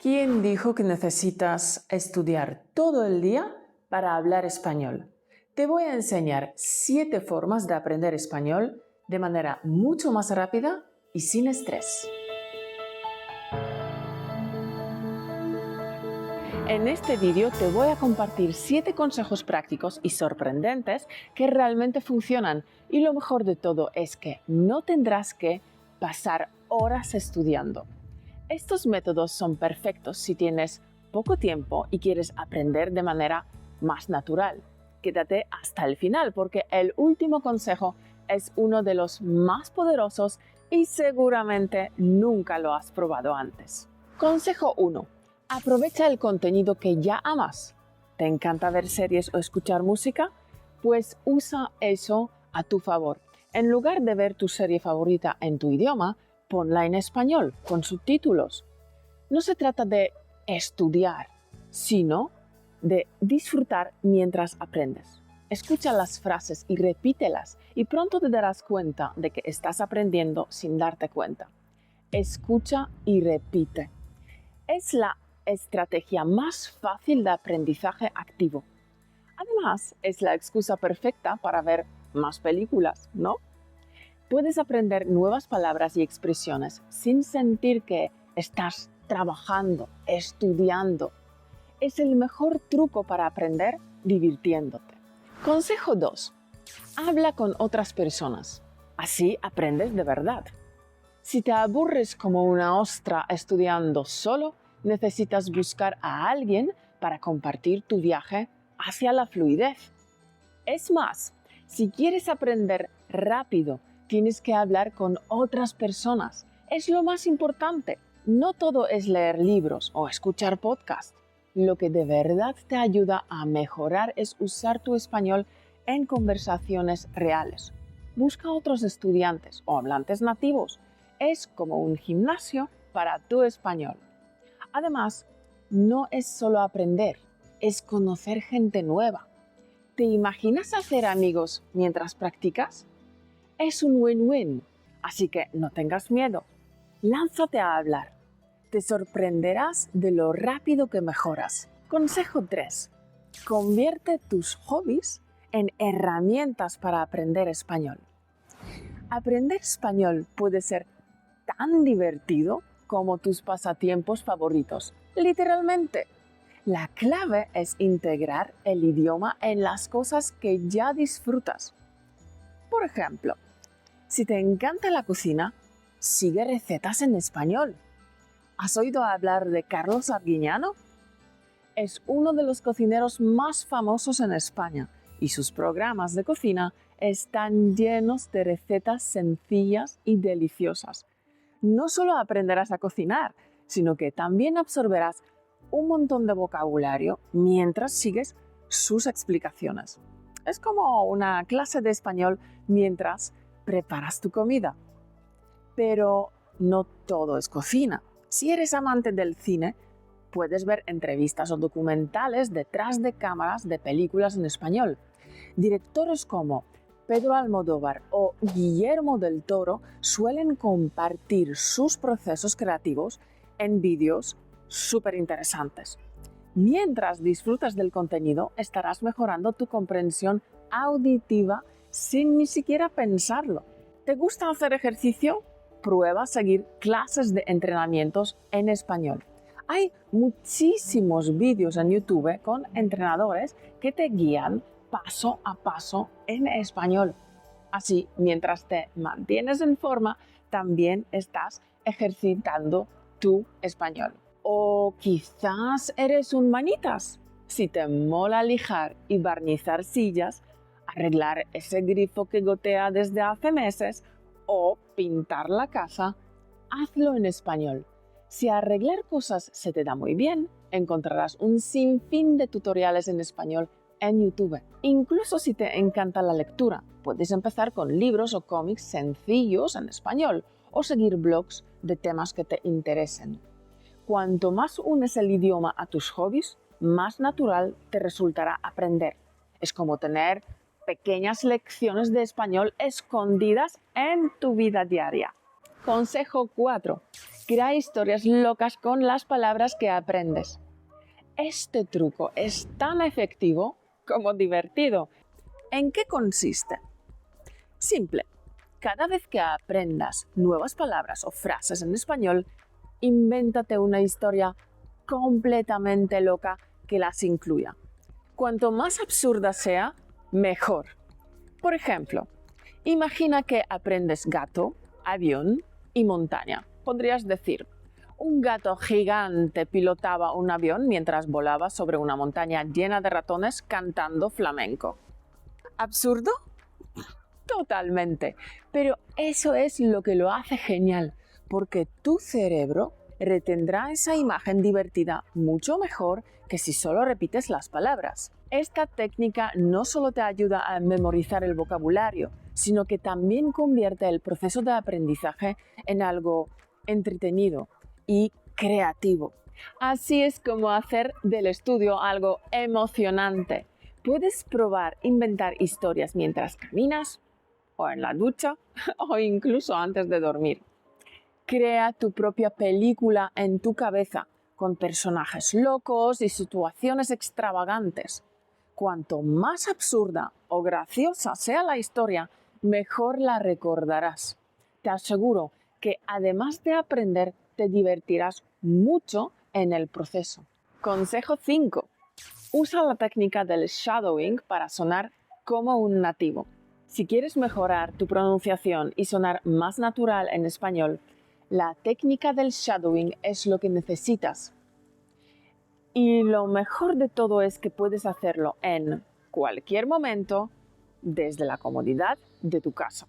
¿Quién dijo que necesitas estudiar todo el día para hablar español? Te voy a enseñar 7 formas de aprender español de manera mucho más rápida y sin estrés. En este vídeo te voy a compartir 7 consejos prácticos y sorprendentes que realmente funcionan, y lo mejor de todo es que no tendrás que pasar horas estudiando. Estos métodos son perfectos si tienes poco tiempo y quieres aprender de manera más natural. Quédate hasta el final porque el último consejo es uno de los más poderosos y seguramente nunca lo has probado antes. Consejo 1. Aprovecha el contenido que ya amas. ¿Te encanta ver series o escuchar música? Pues usa eso a tu favor. En lugar de ver tu serie favorita en tu idioma, ponla en español, con subtítulos. No se trata de estudiar, sino de disfrutar mientras aprendes. Escucha las frases y repítelas y pronto te darás cuenta de que estás aprendiendo sin darte cuenta. Escucha y repite. Es la estrategia más fácil de aprendizaje activo. Además, es la excusa perfecta para ver más películas, ¿no? Puedes aprender nuevas palabras y expresiones sin sentir que estás trabajando, estudiando. Es el mejor truco para aprender divirtiéndote. Consejo 2. Habla con otras personas. Así aprendes de verdad. Si te aburres como una ostra estudiando solo, necesitas buscar a alguien para compartir tu viaje hacia la fluidez. Es más, si quieres aprender rápido, tienes que hablar con otras personas. Es lo más importante. No todo es leer libros o escuchar podcasts. Lo que de verdad te ayuda a mejorar es usar tu español en conversaciones reales. Busca otros estudiantes o hablantes nativos. Es como un gimnasio para tu español. Además, no es solo aprender, es conocer gente nueva. ¿Te imaginas hacer amigos mientras practicas? Es un win-win, así que no tengas miedo. Lánzate a hablar. Te sorprenderás de lo rápido que mejoras. Consejo 3. Convierte tus hobbies en herramientas para aprender español. Aprender español puede ser tan divertido como tus pasatiempos favoritos, literalmente. La clave es integrar el idioma en las cosas que ya disfrutas. Por ejemplo, si te encanta la cocina, sigue recetas en español. ¿Has oído hablar de Carlos Arguiñano? Es uno de los cocineros más famosos en España y sus programas de cocina están llenos de recetas sencillas y deliciosas. No solo aprenderás a cocinar, sino que también absorberás un montón de vocabulario mientras sigues sus explicaciones. Es como una clase de español mientras preparas tu comida. Pero no todo es cocina. Si eres amante del cine, puedes ver entrevistas o documentales detrás de cámaras de películas en español. Directores como Pedro Almodóvar o Guillermo del Toro suelen compartir sus procesos creativos en vídeos súper interesantes. Mientras disfrutas del contenido, estarás mejorando tu comprensión auditiva sin ni siquiera pensarlo. ¿Te gusta hacer ejercicio? Prueba seguir clases de entrenamientos en español. Hay muchísimos vídeos en YouTube con entrenadores que te guían paso a paso en español. Así, mientras te mantienes en forma, también estás ejercitando tu español. O quizás eres un manitas. Si te mola lijar y barnizar sillas, arreglar ese grifo que gotea desde hace meses o pintar la casa, hazlo en español. Si arreglar cosas se te da muy bien, encontrarás un sinfín de tutoriales en español en YouTube. Incluso si te encanta la lectura, puedes empezar con libros o cómics sencillos en español o seguir blogs de temas que te interesen. Cuanto más unes el idioma a tus hobbies, más natural te resultará aprender. Es como tener pequeñas lecciones de español escondidas en tu vida diaria. Consejo 4. Crea historias locas con las palabras que aprendes. Este truco es tan efectivo como divertido. ¿En qué consiste? Simple. Cada vez que aprendas nuevas palabras o frases en español, invéntate una historia completamente loca que las incluya. Cuanto más absurda sea, mejor. Por ejemplo, imagina que aprendes gato, avión y montaña. Podrías decir, un gato gigante pilotaba un avión mientras volaba sobre una montaña llena de ratones cantando flamenco. ¿Absurdo? Totalmente. Pero eso es lo que lo hace genial, porque tu cerebro retendrá esa imagen divertida mucho mejor que si solo repites las palabras. Esta técnica no solo te ayuda a memorizar el vocabulario, sino que también convierte el proceso de aprendizaje en algo entretenido y creativo. Así es como hacer del estudio algo emocionante. Puedes probar inventar historias mientras caminas, o en la ducha, o incluso antes de dormir. Crea tu propia película en tu cabeza, con personajes locos y situaciones extravagantes. Cuanto más absurda o graciosa sea la historia, mejor la recordarás. Te aseguro que además de aprender, te divertirás mucho en el proceso. Consejo 5. Usa la técnica del shadowing para sonar como un nativo. Si quieres mejorar tu pronunciación y sonar más natural en español, la técnica del shadowing es lo que necesitas. Y lo mejor de todo es que puedes hacerlo en cualquier momento desde la comodidad de tu casa.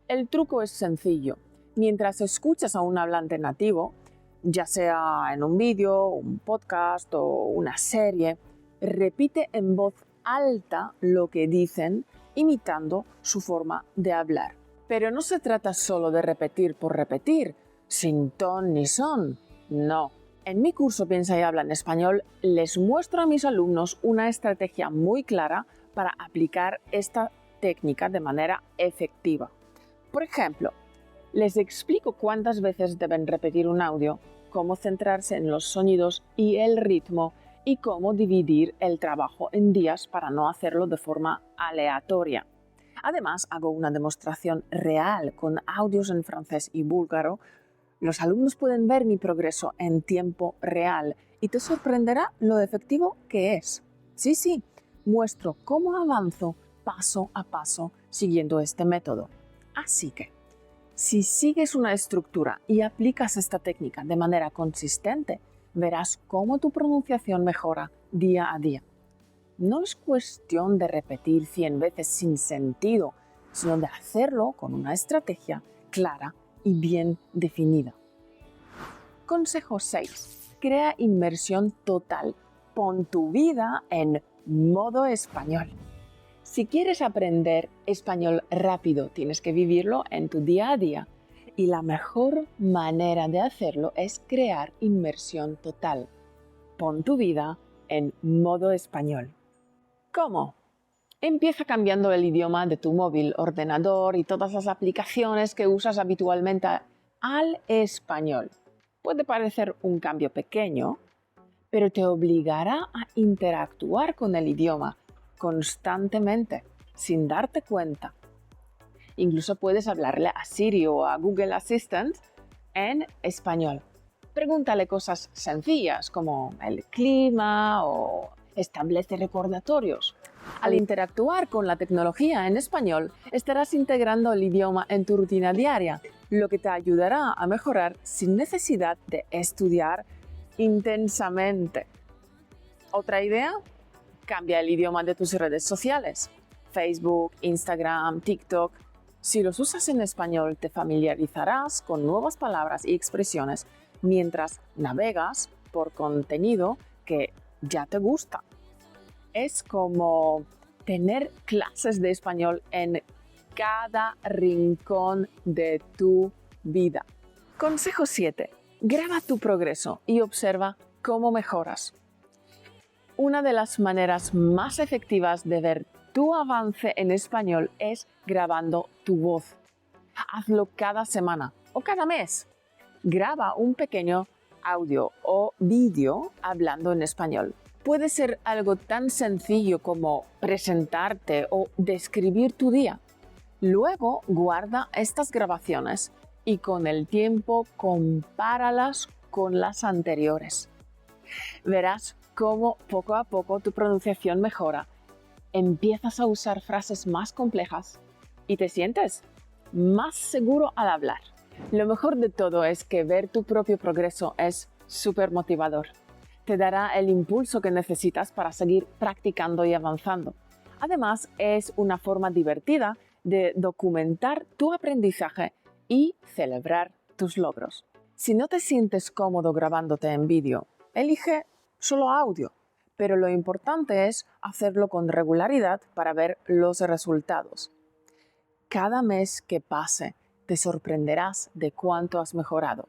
El truco es sencillo. Mientras escuchas a un hablante nativo, ya sea en un vídeo, un podcast o una serie, repite en voz alta lo que dicen, imitando su forma de hablar. Pero no se trata solo de repetir por repetir, sin ton ni son. No. En mi curso Piensa y Habla en Español les muestro a mis alumnos una estrategia muy clara para aplicar esta técnica de manera efectiva. Por ejemplo, les explico cuántas veces deben repetir un audio, cómo centrarse en los sonidos y el ritmo y cómo dividir el trabajo en días para no hacerlo de forma aleatoria. Además, hago una demostración real con audios en francés y búlgaro. Los alumnos pueden ver mi progreso en tiempo real y te sorprenderá lo efectivo que es. Sí, muestro cómo avanzo paso a paso siguiendo este método. Así que, si sigues una estructura y aplicas esta técnica de manera consistente, verás cómo tu pronunciación mejora día a día. No es cuestión de repetir 100 veces sin sentido, sino de hacerlo con una estrategia clara y bien definida. Consejo 6. Crea inmersión total. Pon tu vida en modo español. Si quieres aprender español rápido, tienes que vivirlo en tu día a día. Y la mejor manera de hacerlo es crear inmersión total. Pon tu vida en modo español. ¿Cómo? Empieza cambiando el idioma de tu móvil, ordenador y todas las aplicaciones que usas habitualmente al español. Puede parecer un cambio pequeño, pero te obligará a interactuar con el idioma constantemente, sin darte cuenta. Incluso puedes hablarle a Siri o a Google Assistant en español. Pregúntale cosas sencillas como el clima o establece recordatorios. Al interactuar con la tecnología en español, estarás integrando el idioma en tu rutina diaria, lo que te ayudará a mejorar sin necesidad de estudiar intensamente. ¿Otra idea? Cambia el idioma de tus redes sociales. Facebook, Instagram, TikTok. Si los usas en español, te familiarizarás con nuevas palabras y expresiones mientras navegas por contenido que ya te gusta. Es como tener clases de español en cada rincón de tu vida. Consejo 7. Graba tu progreso y observa cómo mejoras. Una de las maneras más efectivas de ver tu avance en español es grabando tu voz. Hazlo cada semana o cada mes. Graba un pequeño audio o vídeo hablando en español. Puede ser algo tan sencillo como presentarte o describir tu día. Luego guarda estas grabaciones y con el tiempo compáralas con las anteriores. Verás cómo poco a poco tu pronunciación mejora. Empiezas a usar frases más complejas y te sientes más seguro al hablar. Lo mejor de todo es que ver tu propio progreso es súper motivador. Te dará el impulso que necesitas para seguir practicando y avanzando. Además, es una forma divertida de documentar tu aprendizaje y celebrar tus logros. Si no te sientes cómodo grabándote en vídeo, elige solo audio, pero lo importante es hacerlo con regularidad para ver los resultados. Cada mes que pase, te sorprenderás de cuánto has mejorado.